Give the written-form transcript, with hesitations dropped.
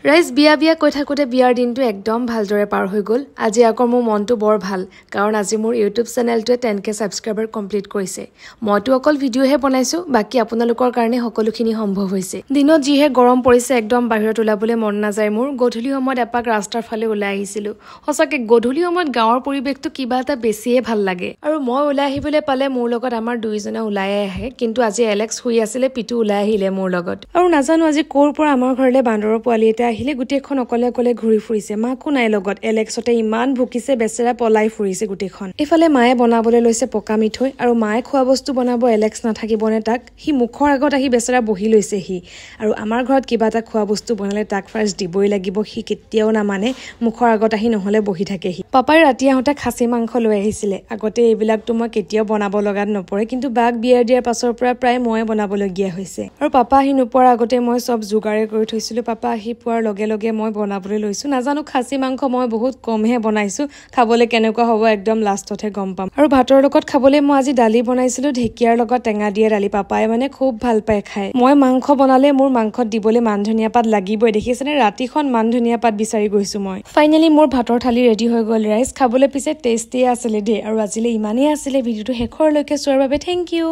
ৰাইজ বিয়া কৈ থাকোতে বিয়াৰ দিনটো একদম ভালদৰে পাৰ হৈ গ'ল। আজি আকৌ মোৰ মনটো বৰ ভাল, কাৰণ আজি মোৰ ইউটিউব চেনেলটোৱে 10K ছাবস্ক্ৰাইবাৰ কমপ্লিট কৰিছে। মইতো অকল ভিডিঅ'হে বনাইছো, বাকী আপোনালোকৰ কাৰণে সকলোখিনি সম্ভৱ হৈছে। দিনত যিহে গৰম পৰিছে, একদম বাহিৰত ওলাবলৈ মন নাযায় মোৰ। গধূলি সময়ত এপাক ৰাস্তাৰ ফালে ওলাই আহিছিলো। সঁচাকে গধূলি সময়ত গাঁৱৰ পৰিৱেশটো কিবা এটা বেছিয়ে ভাল লাগে। আৰু মই ওলাই আহিবলৈ পালে মোৰ লগত আমাৰ দুইজনে ওলাই আহে, কিন্তু আজি এলেক্স শুই আছিলে, পিটু ওলাই আহিলে মোৰ লগত। আৰু নাজানো আজি ক'ৰ পৰা আমাৰ ঘৰলৈ বান্দৰৰ পোৱালি এটা আহিলে, গোটেইখন অকলে অকলে ঘূৰি ফুৰিছে, মাকো নাই লগত। এলেক্সতে ইমান ভুকিছে, বেচেৰা পলাই ফুৰিছে গোটেইখন। এইফালে মায়ে বনাবলৈ লৈছে পকা মিঠৈ, আৰু মায়ে খোৱা বস্তু বনাব, এলেক্স নাথাকিবনে তাক। সি মুখৰ আগত আহি বেচেৰা বহি লৈছে সি। আৰু আমাৰ ঘৰত কিবা এটা খোৱা বস্তু বনালে তাক ফাৰ্ষ্ট দিবই লাগিব, সি কেতিয়াও নামানে, মুখৰ আগত আহি নহলে বহি থাকে সি। পাপাই ৰাতি আহোঁতে খাচী মাংস লৈ আহিছিলে। আগতে এইবিলাকতো মই কেতিয়াও বনাব লগাত নপৰে, কিন্তু বাক বিয়াৰ দিয়াৰ পাছৰ পৰা প্ৰায় ময়ে বনাবলগীয়া হৈছে। আৰু পাপা আহি নোপোৱাৰ আগতে মই চব যোগাৰে কৰি থৈছিলো। পাপা আহি পোৱাৰ লগে লগে মই বনাবলৈ লৈছো। নাজানো খাচী মাংস মই বহুত কমহে বনাইছো, খাবলৈ কেনেকুৱা হ'ব একদম লাষ্টতহে গম পাম। আৰু ভাতৰ লগত খাবলৈ মই আজি দালি বনাইছিলো, ঢেকীয়াৰ লগত টেঙা দিয়া দালি। পাপাই মানে খুব ভাল পায় খাই। মই মাংস বনালে মোৰ মাংসত দিবলৈ মান ধনিয়া পাত লাগিবই, দেখিছেনে ৰাতিখন মান ধনিয়া পাত বিচাৰি গৈছো মই। ফাইনেলি মোৰ ভাতৰ থালি ৰেডি হৈ গ'ল ৰাইজ। খাবলৈ পিছে টেষ্টিয়ে আছিলে দেই। আৰু আজিলৈ ইমানেই আছিলে। ভিডিঅ'টো শেষৰলৈকে চোৱাৰ বাবে থেংক ইউ।